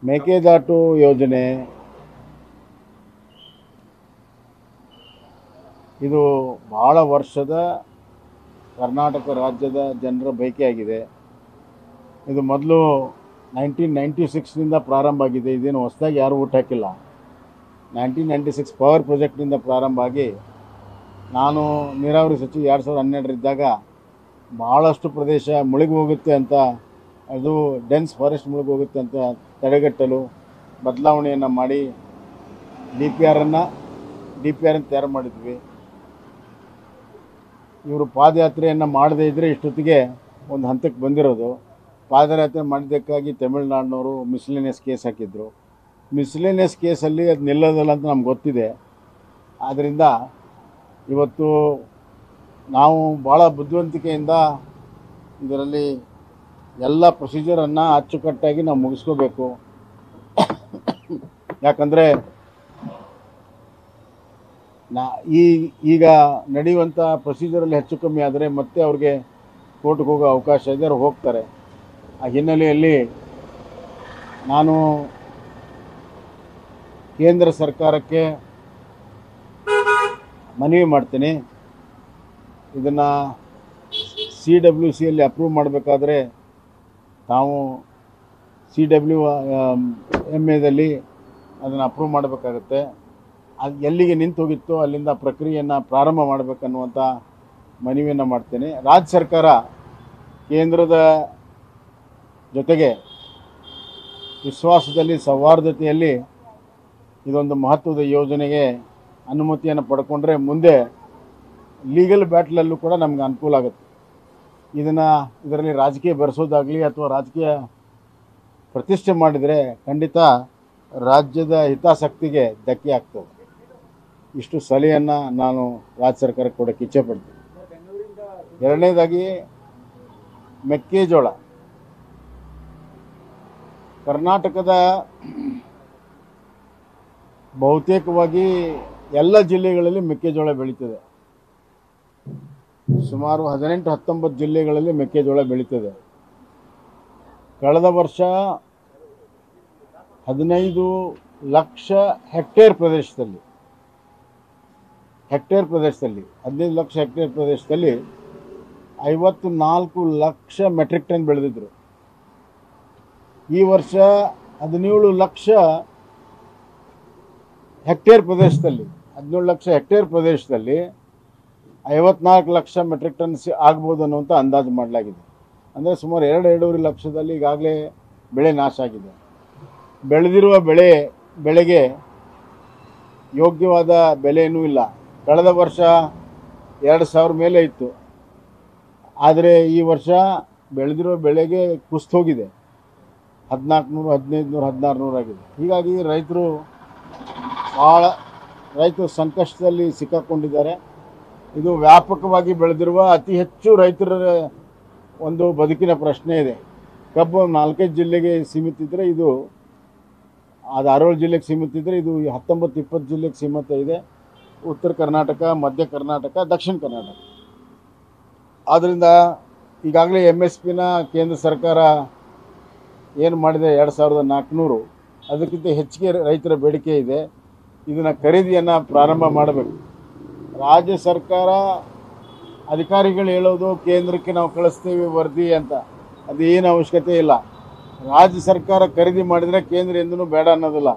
ಮೇಕೆದಾಟು ಯೋಜನೆ ಇದು ಬಹಳ ವರ್ಷದ ಕರ್ನಾಟಕ ರಾಜ್ಯದ ಜನರ ಬಯಕೆಯಾಗಿದೆ. ಇದು ಮೊದಲು 1996ನಿಂದ ಪ್ರಾರಂಭ ಆಗಿದೆ. ಇದೇನು ಹೊಸದಾಗಿ ಯಾರೂ ಊಟ ಹಾಕಿಲ್ಲ. 1996 ಪವರ್ ಪ್ರಾಜೆಕ್ಟ್ನಿಂದ ಪ್ರಾರಂಭ ಆಗಿ ನಾನು ನೀರಾವರಿ ಸಚಿವ 2012 ಭಾಳಷ್ಟು ಪ್ರದೇಶ ಮುಳುಗಿ ಹೋಗುತ್ತೆ ಅಂತ, ಅದು ಡೆನ್ಸ್ ಫಾರೆಸ್ಟ್ ಮುಳುಗಿ ಹೋಗುತ್ತೆ ಅಂತ ತಡೆಗಟ್ಟಲು ಬದಲಾವಣೆಯನ್ನು ಮಾಡಿ ಡಿ ಪಿ ಆರನ್ನು ತಯಾರು ಮಾಡಿದ್ವಿ. ಇವರು ಪಾದಯಾತ್ರೆಯನ್ನು ಮಾಡದೇ ಇದ್ದರೆ ಇಷ್ಟೊತ್ತಿಗೆ ಒಂದು ಹಂತಕ್ಕೆ ಬಂದಿರೋದು. ಪಾದಯಾತ್ರೆ ಮಾಡಿದ್ದಕ್ಕಾಗಿ ತಮಿಳುನಾಡಿನವರು ಮಿಸ್ಲೇನಿಯಸ್ ಕೇಸ್ ಹಾಕಿದ್ರು. ಮಿಸ್ಲೇನಿಯಸ್ ಕೇಸಲ್ಲಿ ಅದು ನಿಲ್ಲೋದಿಲ್ಲ ಅಂತ ನಮ್ಗೆ ಗೊತ್ತಿದೆ. ಆದ್ದರಿಂದ ಇವತ್ತು ನಾವು ಭಾಳ ಬುದ್ಧಿವಂತಿಕೆಯಿಂದ ಇದರಲ್ಲಿ ಎಲ್ಲ ಪ್ರೊಸೀಜರನ್ನು ಅಚ್ಚುಕಟ್ಟಾಗಿ ನಾವು ಮುಗಿಸ್ಕೋಬೇಕು. ಯಾಕಂದರೆ ಈಗ ನಡೆಯುವಂಥ ಪ್ರೊಸೀಜರಲ್ಲಿ ಹೆಚ್ಚು ಕಮ್ಮಿ ಆದರೆ ಮತ್ತೆ ಅವ್ರಿಗೆ ಕೋರ್ಟ್ಗೆ ಹೋಗೋ ಅವಕಾಶ ಇದೆ, ಅವ್ರು ಹೋಗ್ತಾರೆ. ಆ ಹಿನ್ನೆಲೆಯಲ್ಲಿ ನಾನು ಕೇಂದ್ರ ಸರ್ಕಾರಕ್ಕೆ ಮನವಿ ಮಾಡ್ತೀನಿ. ಇದನ್ನು CWCಯಲ್ಲಿ ಅಪ್ರೂವ್ ಮಾಡಬೇಕಾದ್ರೆ ತಾವು CWMAದಲ್ಲಿ ಅದನ್ನು ಅಪ್ರೂವ್ ಮಾಡಬೇಕಾಗತ್ತೆ. ಅದು ಎಲ್ಲಿಗೆ ನಿಂತು ಹೋಗಿತ್ತೋ ಅಲ್ಲಿಂದ ಪ್ರಕ್ರಿಯೆಯನ್ನು ಪ್ರಾರಂಭ ಮಾಡಬೇಕನ್ನುವಂಥ ಮನವಿಯನ್ನು ಮಾಡ್ತೇನೆ. ರಾಜ್ಯ ಸರ್ಕಾರ ಕೇಂದ್ರದ ಜೊತೆಗೆ ವಿಶ್ವಾಸದಲ್ಲಿ, ಸೌಹಾರ್ದತೆಯಲ್ಲಿ ಇದೊಂದು ಮಹತ್ವದ ಯೋಜನೆಗೆ ಅನುಮತಿಯನ್ನು ಪಡ್ಕೊಂಡ್ರೆ ಮುಂದೆ ಲೀಗಲ್ ಬ್ಯಾಟ್ಲಲ್ಲೂ ಕೂಡ ನಮ್ಗೆ ಅನುಕೂಲ ಆಗುತ್ತೆ. ಇದರಲ್ಲಿ ರಾಜಕೀಯ ಬೆರೆಸೋದಾಗಲಿ ಅಥವಾ ರಾಜಕೀಯ ಪ್ರತಿಷ್ಠೆ ಮಾಡಿದರೆ ಖಂಡಿತ ರಾಜ್ಯದ ಹಿತಾಸಕ್ತಿಗೆ ಧಕ್ಕೆ ಆಗ್ತದೆ. ಇಷ್ಟು ಸಲಹೆಯನ್ನು ನಾನು ರಾಜ್ಯ ಸರ್ಕಾರಕ್ಕೆ ಕೊಡೋಕ್ಕೆ ಇಚ್ಛೆಪಡ್ತೀನಿ. ಎರಡನೇದಾಗಿ ಮೆಕ್ಕೆಜೋಳ. ಕರ್ನಾಟಕದ ಬಹುತೇಕವಾಗಿ ಎಲ್ಲ ಜಿಲ್ಲೆಗಳಲ್ಲಿ ಮೆಕ್ಕೆಜೋಳ ಬೆಳೀತದೆ. ಸುಮಾರು 18-19 ಜಿಲ್ಲೆಗಳಲ್ಲಿ ಮೆಕ್ಕೆಜೋಳ ಬೆಳೀತದೆ. ಕಳೆದ ವರ್ಷ 15 ಲಕ್ಷ ಹೆಕ್ಟೇರ್ ಪ್ರದೇಶದಲ್ಲಿ 15 ಲಕ್ಷ ಹೆಕ್ಟೇರ್ ಪ್ರದೇಶದಲ್ಲಿ 54 ಲಕ್ಷ ಮೆಟ್ರಿಕ್ ಟನ್ ಬೆಳೆದಿದ್ರು. ಈ ವರ್ಷ 17 ಲಕ್ಷ ಹೆಕ್ಟೇರ್ ಪ್ರದೇಶದಲ್ಲಿ 54 ಲಕ್ಷ ಮೆಟ್ರಿಕ್ ಟನ್ಸ್ ಆಗ್ಬೋದು ಅನ್ನುವಂಥ ಅಂದಾಜು ಮಾಡಲಾಗಿದೆ. ಅಂದರೆ ಸುಮಾರು 2-2.5 ಲಕ್ಷದಲ್ಲಿ ಈಗಾಗಲೇ ಬೆಳೆ ನಾಶ ಆಗಿದೆ. ಬೆಳೆದಿರುವ ಬೆಳೆಗೆ ಯೋಗ್ಯವಾದ ಬೆಲೆಯೂ ಇಲ್ಲ. ಕಳೆದ ವರ್ಷ 2,000 ಮೇಲೆ ಇತ್ತು. ಆದರೆ ಈ ವರ್ಷ ಬೆಳೆದಿರುವ ಬೆಳೆಗೆ ಕುಸಿದೋಗಿದೆ. 1,400, 1,500, 1,600 ಆಗಿದೆ. ಹೀಗಾಗಿ ರೈತರು ಸಂಕಷ್ಟದಲ್ಲಿ ಸಿಕ್ಕಾಕೊಂಡಿದ್ದಾರೆ. ಇದು ವ್ಯಾಪಕವಾಗಿ ಬೆಳೆದಿರುವ ಅತಿ ಹೆಚ್ಚು ರೈತರ ಒಂದು ಬದುಕಿನ ಪ್ರಶ್ನೆ ಇದೆ. ಕಬ್ಬು 4-5 ಜಿಲ್ಲೆಗೆ ಸೀಮಿತ ಇದ್ದರೆ ಇದು 6-7 ಜಿಲ್ಲೆಗೆ ಸೀಮಿತ ಇದ್ದರೆ ಇದು 19-20 ಜಿಲ್ಲೆಗೆ ಸೀಮಿತ ಇದೆ. ಉತ್ತರ ಕರ್ನಾಟಕ, ಮಧ್ಯ ಕರ್ನಾಟಕ, ದಕ್ಷಿಣ ಕರ್ನಾಟಕ. ಆದ್ದರಿಂದ ಈಗಾಗಲೇ MSPನ ಕೇಂದ್ರ ಸರ್ಕಾರ ಏನು ಮಾಡಿದೆ 2,400, ಅದಕ್ಕಿಂತ ಹೆಚ್ಚಿಗೆ ರೈತರ ಬೇಡಿಕೆ ಇದೆ. ಇದನ್ನು ಖರೀದಿಯನ್ನು ಪ್ರಾರಂಭ ಮಾಡಬೇಕು. ರಾಜ್ಯ ಸರ್ಕಾರ ಅಧಿಕಾರಿಗಳು ಹೇಳೋದು ಕೇಂದ್ರಕ್ಕೆ ನಾವು ಕಳಿಸ್ತೀವಿ ವರದಿ ಅಂತ, ಅದು ಏನು ಅವಶ್ಯಕತೆ ಇಲ್ಲ. ರಾಜ್ಯ ಸರ್ಕಾರ ಖರೀದಿ ಮಾಡಿದರೆ ಕೇಂದ್ರ ಎಂದೂ ಬೇಡ ಅನ್ನೋದಿಲ್ಲ.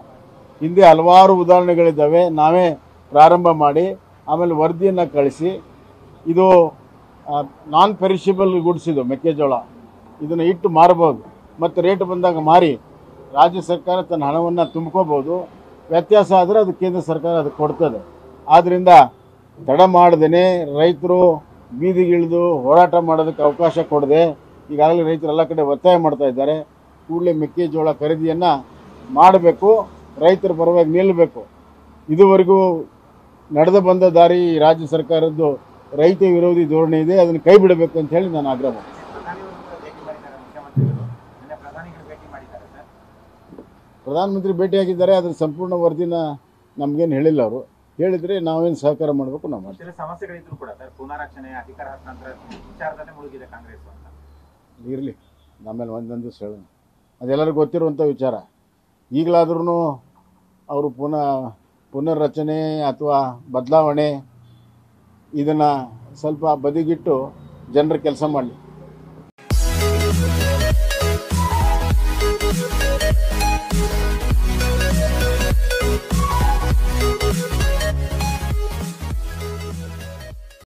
ಹಿಂದೆ ಹಲವಾರು ಉದಾಹರಣೆಗಳಿದ್ದಾವೆ. ನಾವೇ ಪ್ರಾರಂಭ ಮಾಡಿ ಆಮೇಲೆ ವರದಿಯನ್ನು ಕಳಿಸಿ, ಇದು ನಾನ್ ಪೆರಿಷಬಲ್ ಗುಡ್ಸ್, ಇದು ಮೆಕ್ಕೆಜೋಳ, ಇದನ್ನು ಇಟ್ಟು ಮಾರಬಹುದು ಮತ್ತು ರೇಟ್ ಬಂದಾಗ ಮಾರಿ ರಾಜ್ಯ ಸರ್ಕಾರ ತನ್ನ ಹಣವನ್ನು ತುಂಬ್ಕೋಬೋದು. ವ್ಯತ್ಯಾಸ ಆದರೆ ಅದು ಕೇಂದ್ರ ಸರ್ಕಾರ ಅದಕ್ಕೆ ಕೊಡ್ತದೆ. ಆದ್ದರಿಂದ ತಡ ಮಾಡದೇ ರೈತರು ಬೀದಿಗಿಳಿದು ಹೋರಾಟ ಮಾಡೋದಕ್ಕೆ ಅವಕಾಶ ಕೊಡದೆ ಈಗಾಗಲೇ ರೈತರು ಎಲ್ಲ ಕಡೆ ಒತ್ತಾಯ ಮಾಡ್ತಾ ಇದ್ದಾರೆ. ಕೂಡಲೇ ಮೆಕ್ಕೆಜೋಳ ಖರೀದಿಯನ್ನು ಮಾಡಬೇಕು, ರೈತರ ಪರವಾಗಿ ನಿಲ್ಲಬೇಕು. ಇದುವರೆಗೂ ನಡೆದು ಬಂದ ದಾರಿ ರಾಜ್ಯ ಸರ್ಕಾರದ್ದು ರೈತ ವಿರೋಧಿ ಧೋರಣೆ ಇದೆ, ಅದನ್ನು ಕೈ ಬಿಡಬೇಕು ಅಂತ ಹೇಳಿ ನಾನು ಆಗ್ರಹ ಮಾಡ್ತೀನಿ. ಪ್ರಧಾನಮಂತ್ರಿ ಭೇಟಿಯಾಗಿದ್ದಾರೆ. ಅದರ ಸಂಪೂರ್ಣ ವರದಿನ ನಮಗೇನು ಹೇಳಿಲ್ಲ. ಅವರು ಹೇಳಿದರೆ ನಾವೇನು ಸಹಕಾರ ಮಾಡಬೇಕು ನಾವು ಮಾಡ್ತೀವಿ. ಸಮಸ್ಯೆಗಳಿದ್ರು ಕೂಡ ಸರ್, ಪುನರಚನೆ, ಅಧಿಕಾರ ಹಸ್ತಾಂತರ ವಿಚಾರದಲ್ಲೇ ಮುಳುಗಿದೆ ಕಾಂಗ್ರೆಸ್ ಅಂತ. ಇರಲಿ, ನಮ್ಮೇಲೆ ಒಂದೊಂದು ದಿವಸ ಹೇಳೋಣ. ಅದೆಲ್ಲರಿಗೂ ಗೊತ್ತಿರುವಂಥ ವಿಚಾರ. ಈಗಲಾದ್ರೂ ಅವರು ಪುನರ್ರಚನೆ ಅಥವಾ ಬದಲಾವಣೆ ಇದನ್ನು ಸ್ವಲ್ಪ ಬದಿಗಿಟ್ಟು ಜನರ ಕೆಲಸ ಮಾಡಲಿ.